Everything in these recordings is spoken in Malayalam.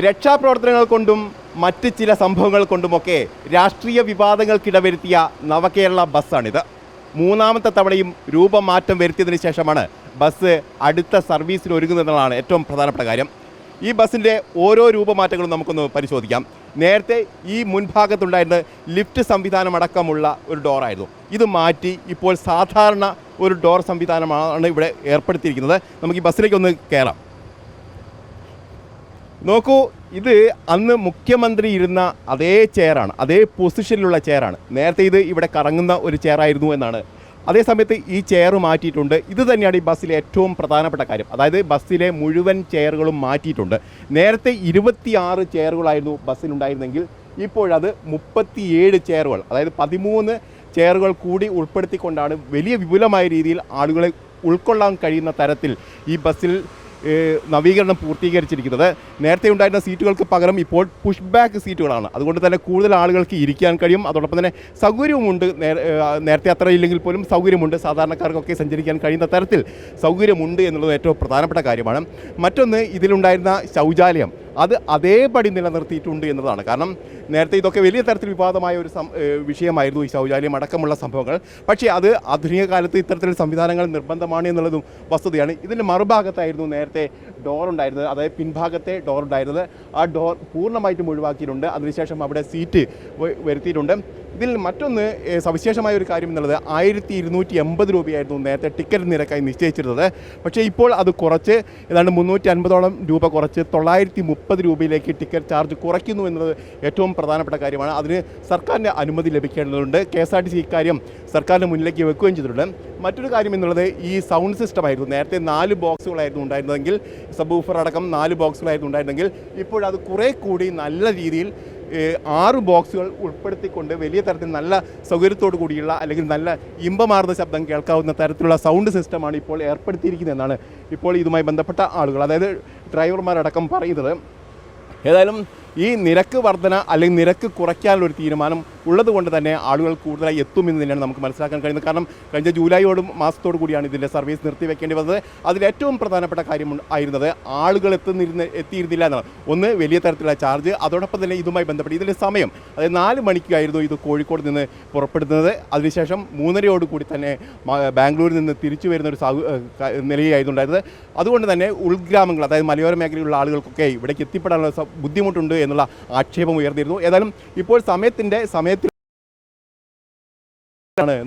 രക്ഷാപ്രവർത്തനങ്ങൾ കൊണ്ടും മറ്റ് ചില സംഭവങ്ങൾ കൊണ്ടുമൊക്കെ രാഷ്ട്രീയ വിവാദങ്ങൾക്കിടവരുത്തിയ നവകേരള ബസ്സാണിത്. മൂന്നാമത്തെ തവണയും രൂപമാറ്റം വരുത്തിയതിന് ശേഷമാണ് ബസ് അടുത്ത സർവീസിന് ഒരുങ്ങുന്നതെന്നാണ് ഏറ്റവും പ്രധാനപ്പെട്ട കാര്യം. ഈ ബസ്സിൻ്റെ ഓരോ രൂപമാറ്റങ്ങളും നമുക്കൊന്ന് പരിശോധിക്കാം. നേരത്തെ ഈ മുൻഭാഗത്തുണ്ടായിരുന്ന ലിഫ്റ്റ് സംവിധാനമടക്കമുള്ള ഒരു ഡോറായിരുന്നു. ഇത് മാറ്റി ഇപ്പോൾ സാധാരണ ഒരു ഡോർ സംവിധാനമാണ് ഇവിടെ ഏർപ്പെടുത്തിയിരിക്കുന്നത്. നമുക്ക് ഈ ബസ്സിലേക്ക് ഒന്ന് കയറാം. നോക്കൂ, ഇത് അന്ന് മുഖ്യമന്ത്രി ഇരുന്ന അതേ ചെയറാണ്, അതേ പൊസിഷനിലുള്ള ചെയറാണ്. നേരത്തെ ഇത് ഇവിടെ കറങ്ങുന്ന ഒരു ചെയറായിരുന്നു എന്നാണ്. അതേസമയത്ത് ഈ ചെയർ മാറ്റിയിട്ടുണ്ട്. ഇത് തന്നെയാണ് ഈ ബസ്സിലെ ഏറ്റവും പ്രധാനപ്പെട്ട കാര്യം. അതായത് ബസ്സിലെ മുഴുവൻ ചെയറുകളും മാറ്റിയിട്ടുണ്ട്. നേരത്തെ 26 ചെയറുകളായിരുന്നു ബസ്സിലുണ്ടായിരുന്നെങ്കിൽ ഇപ്പോഴത് 37 ചെയറുകൾ, അതായത് 13 ചെയറുകൾ കൂടി ഉൾപ്പെടുത്തിക്കൊണ്ടാണ് വലിയ വിപുലമായ രീതിയിൽ ആളുകളെ ഉൾക്കൊള്ളാൻ കഴിയുന്ന തരത്തിൽ ഈ ബസ്സിൽ നവീകരണം പൂർത്തീകരിച്ചിരിക്കുന്നത്. നേരത്തെ ഉണ്ടായിരുന്ന സീറ്റുകൾക്ക് പകരം ഇപ്പോൾ പുഷ് ബാക്ക് സീറ്റുകളാണ്. അതുകൊണ്ട് തന്നെ കൂടുതൽ ആളുകൾക്ക് ഇരിക്കാൻ കഴിയും. അതോടൊപ്പം തന്നെ സൗകര്യവുമുണ്ട്. നേരത്തെ അത്ര ഇല്ലെങ്കിൽ പോലും സൗകര്യമുണ്ട്. സാധാരണക്കാർക്കൊക്കെ സഞ്ചരിക്കാൻ കഴിയുന്ന തരത്തിൽ സൗകര്യമുണ്ട് എന്നുള്ളത് ഏറ്റവും പ്രധാനപ്പെട്ട കാര്യമാണ്. മറ്റൊന്ന്, ഇതിലുണ്ടായിരുന്ന ശൗചാലയം അത് അതേപടി നിലനിർത്തിയിട്ടുണ്ട് എന്നതാണ്. കാരണം നേരത്തെ ഇതൊക്കെ വലിയ തരത്തിൽ വിവാദമായ ഒരു വിഷയമായിരുന്നു, ഈ ശൗചാലയം അടക്കമുള്ള സംഭവങ്ങൾ. പക്ഷേ അത് ആധുനിക കാലത്ത് ഇത്തരത്തിൽ സംവിധാനങ്ങൾ നിർബന്ധമാണ് എന്നുള്ളതും വസ്തുതയാണ്. ഇതിൻ്റെ മറുഭാഗത്തായിരുന്നു നേരത്തെ ഡോർ ഉണ്ടായിരുന്നത്, അതായത് പിൻഭാഗത്തെ ഡോർ ഉണ്ടായിരുന്നത്. ആ ഡോർ പൂർണ്ണമായിട്ടും ഒഴിവാക്കിയിട്ടുണ്ട്. അതിനുശേഷം അവിടെ സീറ്റ് വരുത്തിയിട്ടുണ്ട്. ഇതിൽ മറ്റൊന്ന് സവിശേഷമായ ഒരു കാര്യം എന്നുള്ളത് 1280 രൂപയായിരുന്നു നേരത്തെ ടിക്കറ്റ് നിരക്കായി നിശ്ചയിച്ചിരുന്നത്. പക്ഷേ ഇപ്പോൾ അത് കുറച്ച് ഏതാണ്ട് 350ഓളം രൂപ കുറച്ച് 930 രൂപയിലേക്ക് ടിക്കറ്റ് ചാർജ് കുറയ്ക്കുന്നു എന്നത് ഏറ്റവും പ്രധാനപ്പെട്ട കാര്യമാണ്. അതിന് സർക്കാരിൻ്റെ അനുമതി ലഭിക്കേണ്ടതുണ്ട്. KSRTC ഇക്കാര്യം സർക്കാരിൻ്റെ മുന്നിലേക്ക് വെക്കുകയും ചെയ്തിട്ടുണ്ട്. മറ്റൊരു കാര്യം എന്നുള്ളത് ഈ സൗണ്ട് സിസ്റ്റമായിരുന്നു. നേരത്തെ 4 ബോക്സുകളായിരുന്നു ഉണ്ടായിരുന്നതെങ്കിൽ, സബ് ഊഫർ അടക്കം 4 ബോക്സുകളായിരുന്നു ഉണ്ടായിരുന്നെങ്കിൽ ഇപ്പോഴത് കുറേ കൂടി നല്ല രീതിയിൽ 6 ബോക്സുകൾ ഉൾപ്പെടുത്തിക്കൊണ്ട് വലിയ തരത്തിൽ നല്ല സൗകര്യത്തോടു കൂടിയുള്ള അല്ലെങ്കിൽ നല്ല ഇമ്പമാർന്ന ശബ്ദം കേൾക്കാവുന്ന തരത്തിലുള്ള സൗണ്ട് സിസ്റ്റമാണ് ഇപ്പോൾ ഏർപ്പെടുത്തിയിരിക്കുന്നതെന്നാണ് ഇപ്പോൾ ഇതുമായി ബന്ധപ്പെട്ട ആളുകൾ, അതായത് ഡ്രൈവർമാരടക്കം പറയുന്നത്. ഏതായാലും ഈ നിരക്ക് വർധന അല്ലെങ്കിൽ നിരക്ക് കുറയ്ക്കാനുള്ളൊരു തീരുമാനം ഉള്ളതുകൊണ്ട് തന്നെ ആളുകൾ കൂടുതലായി എത്തുമെന്ന് തന്നെയാണ് നമുക്ക് മനസ്സിലാക്കാൻ കഴിയുന്നത്. കാരണം കഴിഞ്ഞ ജൂലൈയോട് മാസത്തോടു കൂടിയാണ് ഇതിൻ്റെ സർവീസ് നിർത്തിവെക്കേണ്ടി വന്നത്. അതിലേറ്റവും പ്രധാനപ്പെട്ട കാര്യം ആയിരുന്നത് ആളുകൾ എത്തിയിരുന്നില്ല എന്നാണ്. ഒന്ന്, വലിയ തരത്തിലുള്ള ചാർജ്. അതോടൊപ്പം തന്നെ ഇതുമായി ബന്ധപ്പെട്ട് ഇതിൻ്റെ സമയം, അതായത് 4 മണിക്കായിരുന്നു ഇത് കോഴിക്കോട് നിന്ന് പുറപ്പെടുന്നത്. അതിനുശേഷം 3:30 കൂടി തന്നെ ബാംഗ്ലൂരിൽ നിന്ന് തിരിച്ചു വരുന്ന ഒരു നിലയായിരുന്നു ഉണ്ടായിരുന്നത്. അതുകൊണ്ട് തന്നെ ഉൾഗ്രാമങ്ങൾ, അതായത് മലയോര മേഖലയിലുള്ള ആളുകൾക്കൊക്കെ ഇവിടേക്ക് എത്തിപ്പെടാനുള്ള ബുദ്ധിമുട്ടുണ്ട് എന്നുള്ള ആക്ഷേപം ഉയർന്നിരുന്നു. ഏതായാലും ഇപ്പോൾ സമയത്തിൽ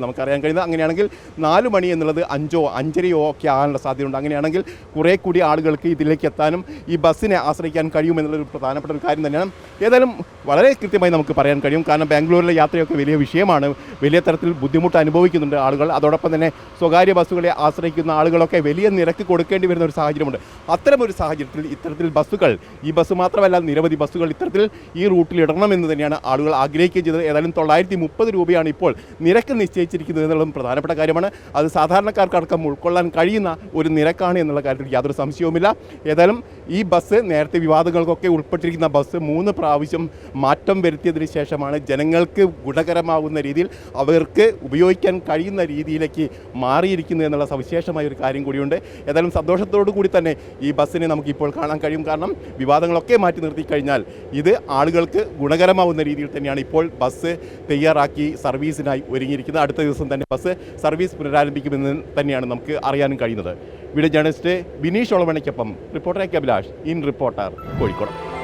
നമുക്കറിയാൻ കഴിയുന്നത്. അങ്ങനെയാണെങ്കിൽ 4 മണി എന്നുള്ളത് 5 5:30 ഒക്കെ ആകാനുള്ള സാധ്യതയുണ്ട്. അങ്ങനെയാണെങ്കിൽ കുറേ കൂടി ആളുകൾക്ക് ഇതിലേക്ക് എത്താനും ഈ ബസ്സിനെ ആശ്രയിക്കാൻ കഴിയുമെന്നുള്ളൊരു പ്രധാനപ്പെട്ട ഒരു കാര്യം തന്നെയാണ്. ഏതായാലും വളരെ കൃത്യമായി നമുക്ക് പറയാൻ കഴിയും. കാരണം ബാംഗ്ലൂരിലെ യാത്രയൊക്കെ വലിയ വിഷയമാണ്. വലിയ തരത്തിൽ ബുദ്ധിമുട്ട് അനുഭവിക്കുന്നുണ്ട് ആളുകൾ. അതോടൊപ്പം തന്നെ സ്വകാര്യ ബസ്സുകളെ ആശ്രയിക്കുന്ന ആളുകളൊക്കെ വലിയ നിരക്ക് കൊടുക്കേണ്ടി വരുന്ന ഒരു സാഹചര്യമുണ്ട്. അത്തരമൊരു സാഹചര്യത്തിൽ ഇത്തരത്തിൽ ബസ്സുകൾ, ഈ ബസ് മാത്രമല്ല നിരവധി ബസ്സുകൾ ഇത്തരത്തിൽ ഈ റൂട്ടിൽ ഇടണമെന്ന് തന്നെയാണ് ആളുകൾ ആഗ്രഹിക്കുകയും ചെയ്തത്. ഏതായാലും 930 രൂപയാണ് ഇപ്പോൾ നിരക്ക് നിശ്ചയിച്ചിരിക്കുന്നത് എന്നുള്ളതും പ്രധാനപ്പെട്ട കാര്യമാണ്. അത് സാധാരണക്കാർക്കടക്കം ഉൾക്കൊള്ളാൻ കഴിയുന്ന ഒരു നിരക്കാണ് എന്നുള്ള കാര്യത്തിൽ യാതൊരു സംശയവുമില്ല. ഏതായാലും ഈ ബസ് നേരത്തെ വിവാദങ്ങൾക്കൊക്കെ ഉൾപ്പെട്ടിരിക്കുന്ന ബസ് 3 പ്രാവശ്യം മാറ്റം വരുത്തിയതിന് ശേഷമാണ് ജനങ്ങൾക്ക് ഗുണകരമാകുന്ന രീതിയിൽ അവർക്ക് ഉപയോഗിക്കാൻ കഴിയുന്ന രീതിയിലേക്ക് മാറിയിരിക്കുന്നത് എന്നുള്ള സവിശേഷമായ ഒരു കാര്യം കൂടിയുണ്ട്. ഏതായാലും സന്തോഷത്തോടു കൂടി തന്നെ ഈ ബസ്സിനെ നമുക്കിപ്പോൾ കാണാൻ കഴിയും. കാരണം വിവാദങ്ങളൊക്കെ മാറ്റി നിർത്തി കഴിഞ്ഞാൽ ഇത് ആളുകൾക്ക് ഗുണകരമാവുന്ന രീതിയിൽ തന്നെയാണ് ഇപ്പോൾ ബസ് തയ്യാറാക്കി സർവീസിനായി ഒരുങ്ങിയിരിക്കുന്നത്. അടുത്ത ദിവസം തന്നെ ബസ് സർവീസ് പുനരാരംഭിക്കുമെന്ന് തന്നെയാണ് നമുക്ക് അറിയാനും കഴിയുന്നത്. വീഡിയോ ജേർണലിസ്റ്റ് ബിനീഷ് ഒളവണയ്ക്കൊപ്പം reporter Abhilash, in reporter, Kozhikode.